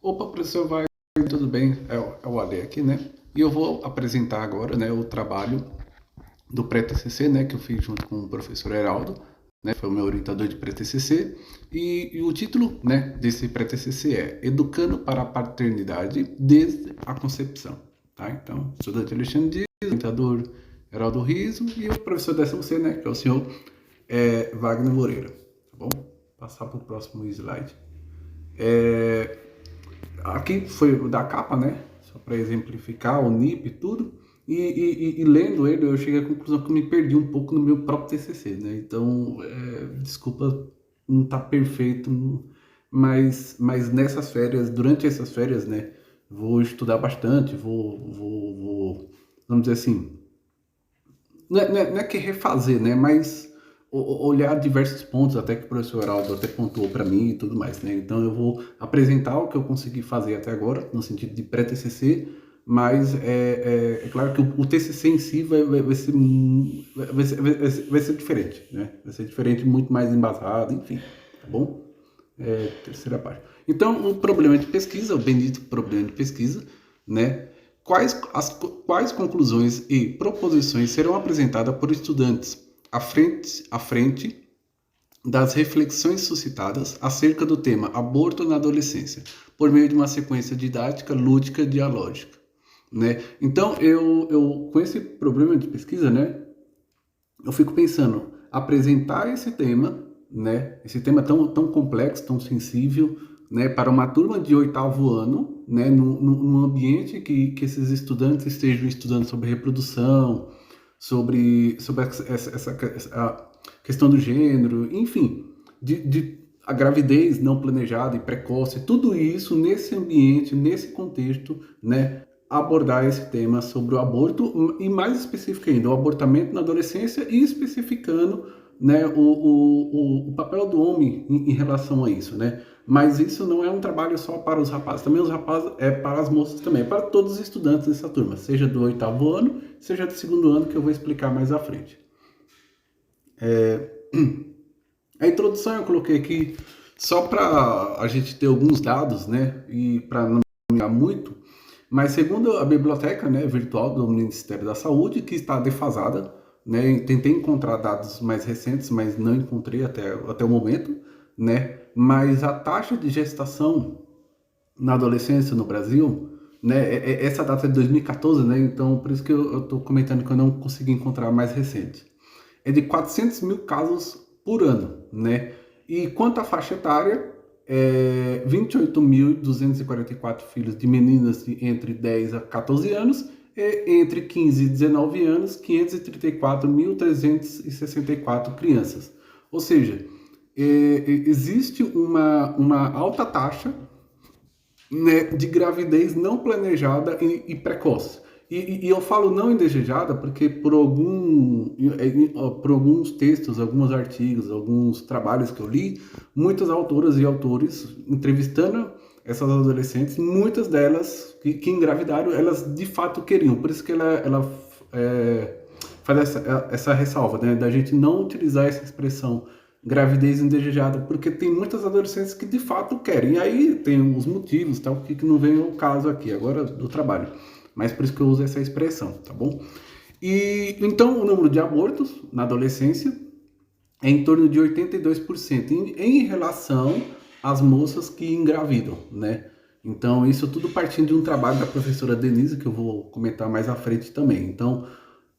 Opa, professor, vai, tudo bem? É o Ale aqui, né? E eu vou apresentar agora, né, o trabalho do pré-TCC, né, que eu fiz junto com o professor Heraldo, né, foi o meu orientador de pré-TCC, e o título, né, desse pré-TCC é Educando para a Paternidade desde a Concepção, tá? Então, estudante Alexandre Dias, orientador Heraldo Riso e o professor da SUC, né, que é o senhor Wagner Moreira, tá bom? Passar para o próximo slide. Aqui foi o da capa, né? Só para exemplificar o NIP e tudo. E lendo ele, eu cheguei à conclusão que eu me perdi um pouco no meu próprio TCC, né? Então, desculpa, não tá perfeito, mas nessas férias, durante essas férias, né? Vou estudar bastante, vamos dizer assim, não é que refazer, né? Mas olhar diversos pontos, até que o professor Heraldo até pontuou para mim e tudo mais, né? Então eu vou apresentar o que eu consegui fazer até agora, no sentido de pré-TCC, mas é claro que o TCC em si vai ser diferente, né? Vai ser diferente, muito mais embasado, enfim, tá bom? Terceira parte. Então, o problema de pesquisa, o bendito problema de pesquisa, né? Quais conclusões e proposições serão apresentadas por estudantes à frente das reflexões suscitadas acerca do tema aborto na adolescência, por meio de uma sequência didática, lúdica, dialógica, né? Então, eu com esse problema de pesquisa, né, eu fico pensando, apresentar esse tema, né, esse tema tão complexo, tão sensível, né, para uma turma de oitavo ano, né, num ambiente que esses estudantes estejam estudando sobre reprodução, sobre essa questão do gênero, enfim, de a gravidez não planejada e precoce, tudo isso nesse ambiente, nesse contexto, né, abordar esse tema sobre o aborto e mais específico ainda, o abortamento na adolescência e especificando, né, o papel do homem em relação a isso, né? Mas isso não é um trabalho só para os rapazes, também os rapazes é para as moças também, é para todos os estudantes dessa turma, seja do oitavo ano, seja do segundo ano, que eu vou explicar mais à frente. A introdução eu coloquei aqui só para a gente ter alguns dados, né, e para não me muito, mas segundo a biblioteca, né, virtual do Ministério da Saúde, que está defasada, né, tentei encontrar dados mais recentes, mas não encontrei até o momento, né, mas a taxa de gestação na adolescência no Brasil, né, essa data é de 2014, né, então por isso que eu estou comentando que eu não consegui encontrar mais recente. É de 400 mil casos por ano, né, e quanto à faixa etária, 28.244 filhos de meninas entre 10 a 14 anos e entre 15 e 19 anos, 534.364 crianças. Ou seja, existe uma alta taxa, né, de gravidez não planejada e precoce. E eu falo não indesejada porque por alguns textos, alguns artigos, alguns trabalhos que eu li, muitas autoras e autores entrevistando essas adolescentes, muitas delas que engravidaram, elas de fato queriam. Por isso que ela faz essa ressalva, né, da gente não utilizar essa expressão gravidez indesejada, porque tem muitas adolescentes que de fato querem. E aí tem os motivos, tal, que não vem ao caso aqui agora do trabalho. Mas por isso que eu uso essa expressão, tá bom? E então o número de abortos na adolescência é em torno de 82% em relação às moças que engravidam, né? Então, isso tudo partindo de um trabalho da professora Denise, que eu vou comentar mais à frente também. Então,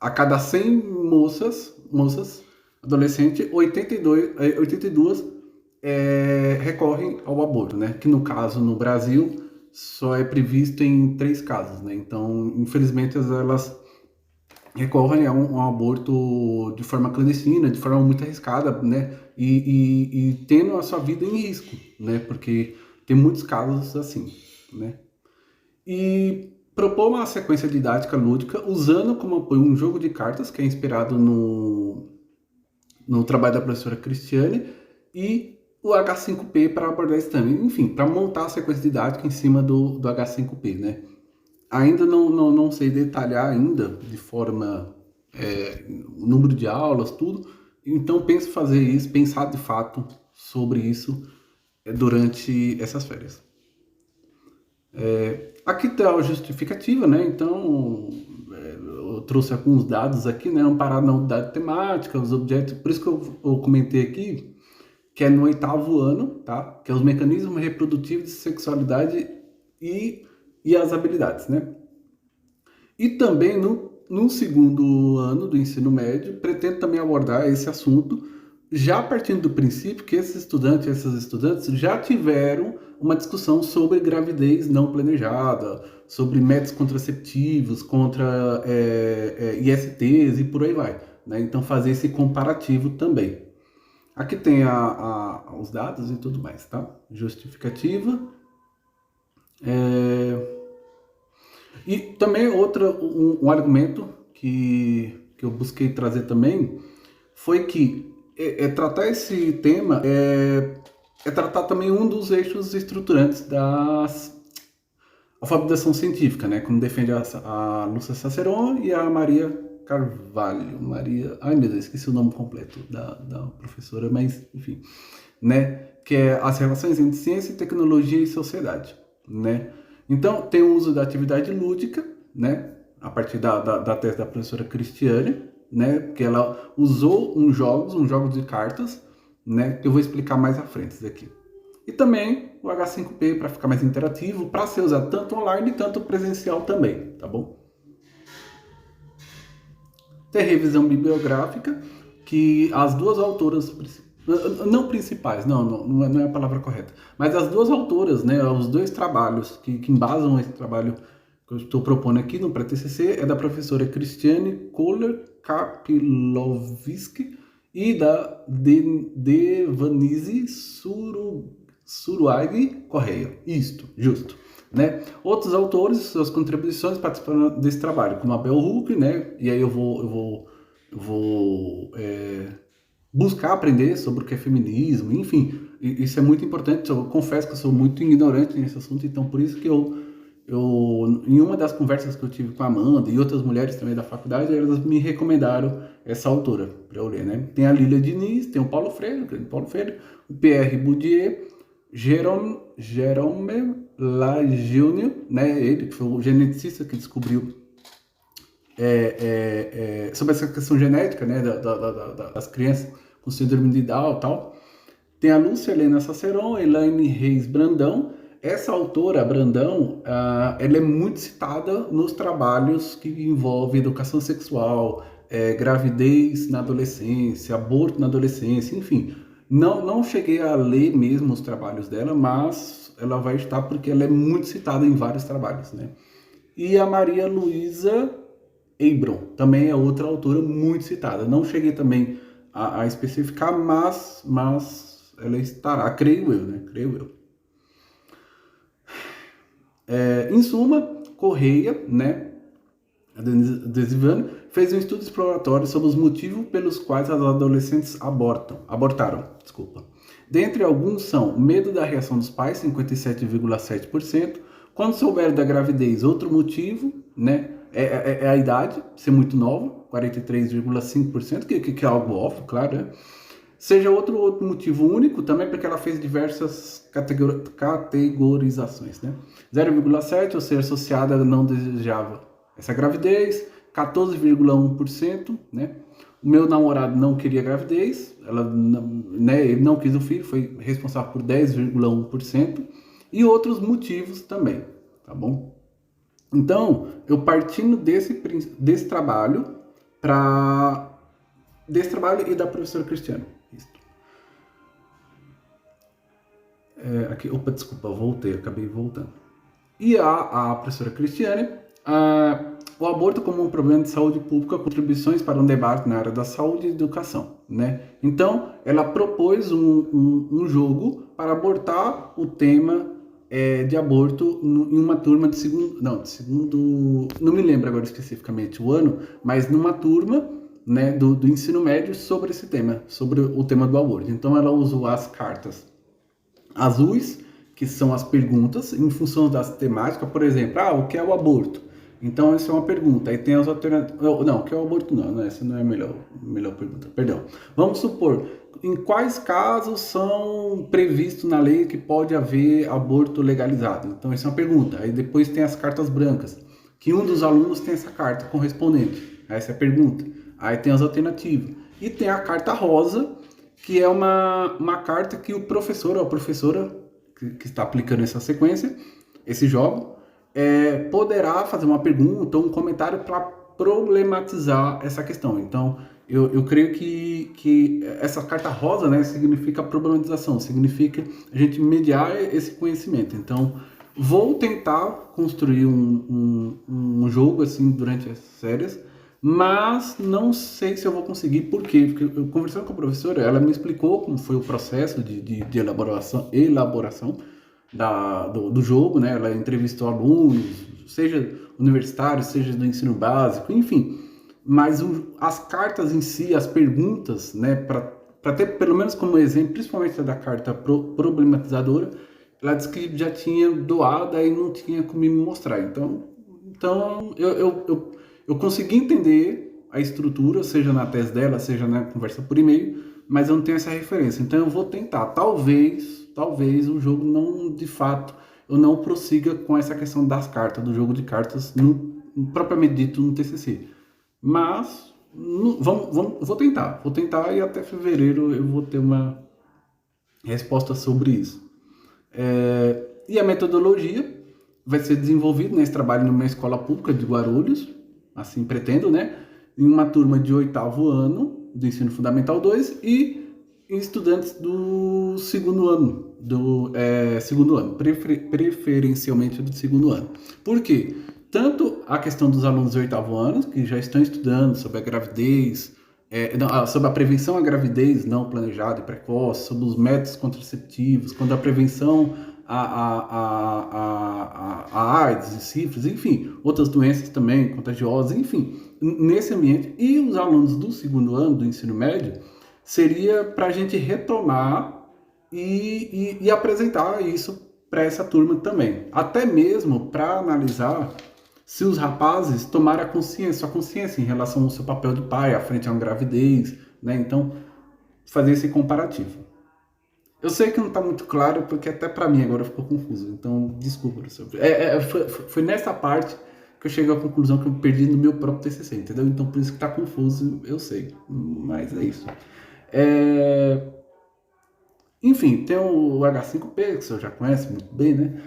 a cada 100 moças adolescentes, 82 recorrem ao aborto, né? Que no caso, no Brasil, só é previsto em 3 casos, né? Então, infelizmente, elas recorrem a um aborto de forma clandestina, de forma muito arriscada, né? E tendo a sua vida em risco, né? Porque tem muitos casos assim, né? E propor uma sequência didática lúdica usando como apoio um jogo de cartas que é inspirado no trabalho da professora Cristiane e o H5P para abordar isso também. Enfim, para montar a sequência didática em cima do H5P, né? Ainda não sei detalhar ainda de forma o número de aulas, tudo. Então penso fazer isso, pensar de fato sobre isso durante essas férias. Aqui está a justificativa, né? Então, eu trouxe alguns dados aqui, né? Amparado na unidade temática, os objetos, por isso que eu comentei aqui, que é no 8º ano, tá? Que é os mecanismos reprodutivos de sexualidade e as habilidades, né? E também no 2º ano do ensino médio, pretendo também abordar esse assunto, já partindo do princípio que esses estudantes e essas estudantes já tiveram uma discussão sobre gravidez não planejada, sobre métodos contraceptivos, contra ISTs e por aí vai, né? Então fazer esse comparativo também. Aqui tem os dados e tudo mais, tá? Justificativa. E também um argumento que eu busquei trazer também foi que tratar esse tema é tratar também um dos eixos estruturantes da alfabetização científica, né? Como defende a Lúcia Saceron e a Maria Carvalho. Ai meu Deus, esqueci o nome completo da professora, mas enfim, né? Que é as relações entre ciência, tecnologia e sociedade, né? Então, tem o uso da atividade lúdica, né? A partir da tese da professora Cristiane, né? Que ela usou uns jogos de cartas, né? Que eu vou explicar mais à frente isso daqui. E também o H5P para ficar mais interativo, para ser usado tanto online quanto presencial também, tá bom? Tem revisão bibliográfica, que as duas autoras não principais, não é a palavra correta, mas as duas autoras, né, os dois trabalhos que embasam esse trabalho que eu estou propondo aqui no pré-TCC é da professora Cristiane Kohler-Kapilovski e da Devanise Suruagi Correia. Isto, justo. Né? Outros autores, suas contribuições participando desse trabalho, como Abel Huck, né? E aí eu vou buscar aprender sobre o que é feminismo, enfim, isso é muito importante. Eu confesso que eu sou muito ignorante nesse assunto, então por isso que eu em uma das conversas que eu tive com a Amanda e outras mulheres também da faculdade, elas me recomendaram essa autora para eu ler, né? Tem a Lília Diniz, tem o Paulo Freire, o Pierre Bourdieu, Jérôme Lajúnior, né? Ele que foi o geneticista que descobriu sobre essa questão genética, né, das crianças com síndrome de Down e tal. Tem a Lúcia Helena Saceron, Elaine Reis Brandão. Essa autora, Brandão, ela é muito citada nos trabalhos que envolvem educação sexual, gravidez na adolescência, aborto na adolescência, enfim. Não cheguei a ler mesmo os trabalhos dela, mas ela vai estar porque ela é muito citada em vários trabalhos, né? E a Maria Luísa Eibron, também é outra autora muito citada. Não cheguei também a especificar, mas ela estará, creio eu, né? Creio eu. Em suma, Correia, né? A Desivane fez um estudo exploratório sobre os motivos pelos quais as adolescentes abortaram. Dentre alguns são medo da reação dos pais, 57,7%. Quando souberam da gravidez, outro motivo, né? É a idade, ser muito nova, 43,5%, que é algo óbvio, claro, né? Seja outro motivo único, também porque ela fez diversas categorizações, né? 0,7%, ou ser associada não desejava essa gravidez, 14,1%, né? O meu namorado não queria gravidez, ele não quis o filho, foi responsável por 10,1%, e outros motivos também, tá bom? Então, eu partindo desse trabalho e da professora Cristiane. Acabei voltando. E a professora Cristiane, o aborto como um problema de saúde pública, contribuições para um debate na área da saúde e educação, né? Então, ela propôs um jogo para abordar o tema de aborto em uma turma de segundo, não me lembro agora especificamente o ano, mas numa turma, né, do ensino médio sobre esse tema, sobre o tema do aborto. Então ela usou as cartas azuis, que são as perguntas, em função das temáticas, por exemplo, o que é o aborto? Então essa é uma pergunta, aí tem as alternativas, não, o que é o aborto não, essa não é a melhor pergunta, perdão. Vamos supor em quais casos são previstos na lei que pode haver aborto legalizado? Então, essa é uma pergunta. Aí depois tem as cartas brancas, que um dos alunos tem essa carta correspondente. Essa é a pergunta. Aí tem as alternativas. E tem a carta rosa, que é uma carta que o professor ou a professora que está aplicando essa sequência, esse jogo, poderá fazer uma pergunta ou um comentário para problematizar essa questão. Então, eu creio que essa carta rosa, né, significa problematização, significa a gente mediar esse conhecimento. Então, vou tentar construir um jogo assim durante as férias, mas não sei se eu vou conseguir. Por quê? Porque eu conversando com a professora, ela me explicou como foi o processo de elaboração do jogo, né? Ela entrevistou alunos, seja universitários, seja do ensino básico, enfim. Mas as cartas em si, as perguntas, né, para ter pelo menos como exemplo, principalmente a da carta problematizadora, ela disse que já tinha doado e não tinha como me mostrar. Então eu consegui entender a estrutura, seja na tese dela, seja na conversa por e-mail, mas eu não tenho essa referência. Então eu vou tentar. Talvez o jogo não, de fato, eu não prossiga com essa questão das cartas, do jogo de cartas, propriamente dito no TCC. Mas vou tentar e até fevereiro eu vou ter uma resposta sobre isso. E a metodologia vai ser desenvolvida nesse trabalho numa escola pública de Guarulhos, assim pretendo, né? Em uma turma de 8º ano do ensino fundamental 2 e estudantes do segundo ano, preferencialmente do segundo ano. Por quê? Tanto a questão dos alunos de 8º ano, que já estão estudando sobre a gravidez, sobre a prevenção à gravidez não planejada e precoce, sobre os métodos contraceptivos, quanto à prevenção a AIDS, sífilis, enfim, outras doenças também contagiosas, enfim, nesse ambiente. E os alunos do segundo ano do ensino médio, seria para a gente retomar e apresentar isso para essa turma também. Até mesmo para analisar se os rapazes tomaram sua consciência em relação ao seu papel de pai à frente a uma gravidez, né? Então, fazer esse comparativo. Eu sei que não está muito claro, porque até para mim agora ficou confuso. Então, desculpa, professor. Foi nessa parte que eu cheguei à conclusão que eu perdi no meu próprio TCC, entendeu? Então, por isso que está confuso, eu sei. Mas é isso. Enfim, tem o H5P, que o senhor já conhece muito bem, né?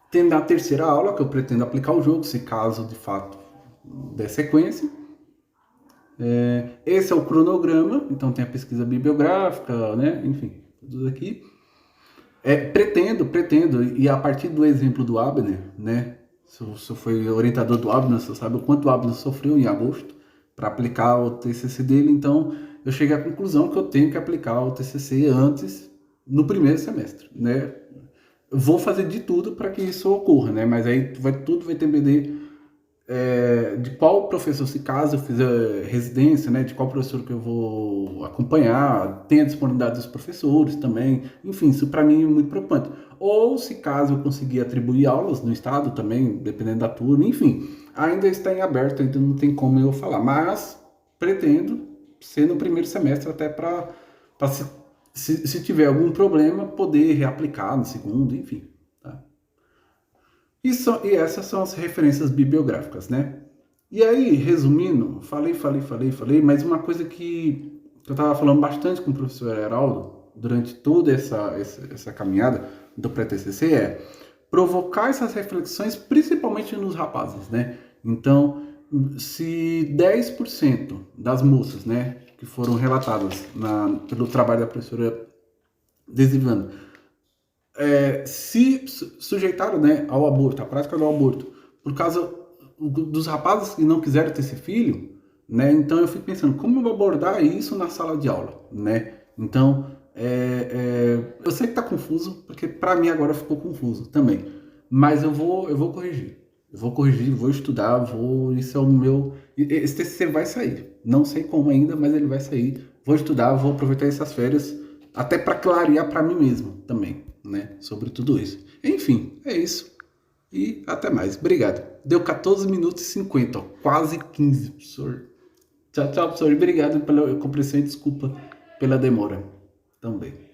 Tem na terceira aula que eu pretendo aplicar o jogo, se caso de fato der sequência. Esse é o cronograma, então tem a pesquisa bibliográfica, né? Enfim, tudo aqui. Pretendo, e a partir do exemplo do Abner, né? Se eu fui orientador do Abner, você sabe o quanto o Abner sofreu em agosto para aplicar o TCC dele, então eu cheguei à conclusão que eu tenho que aplicar o TCC antes, no primeiro semestre, né? Vou fazer de tudo para que isso ocorra, né? Mas aí tudo vai depender de qual professor, se caso eu fizer residência, né? De qual professor que eu vou acompanhar, tem a disponibilidade dos professores também, enfim, isso para mim é muito preocupante. Ou se caso eu conseguir atribuir aulas no estado também, dependendo da turma, enfim, ainda está em aberto, ainda não tem como eu falar, mas pretendo ser no primeiro semestre até para se tiver algum problema, poder reaplicar no segundo, enfim. Tá? E essas são as referências bibliográficas, né? E aí, resumindo, falei, mas uma coisa que eu estava falando bastante com o professor Heraldo durante toda essa caminhada do pré-TCC é provocar essas reflexões, principalmente nos rapazes, né? Então, se 10% das moças, né, que foram relatadas pelo trabalho da professora Desivana, se sujeitaram, né, ao aborto, à prática do aborto, por causa dos rapazes que não quiseram ter esse filho, né? Então eu fico pensando, como eu vou abordar isso na sala de aula, né? Então, eu sei que está confuso, porque para mim agora ficou confuso também, mas eu vou corrigir. Vou estudar, isso é o meu... Esse TCC vai sair, não sei como ainda, mas ele vai sair. Vou estudar, vou aproveitar essas férias, até para clarear para mim mesmo também, né, sobre tudo isso. Enfim, é isso. E até mais. Obrigado. Deu 14 minutos e 50, ó, quase 15, professor. Tchau, tchau, professor. Obrigado pela compreensão e desculpa pela demora também.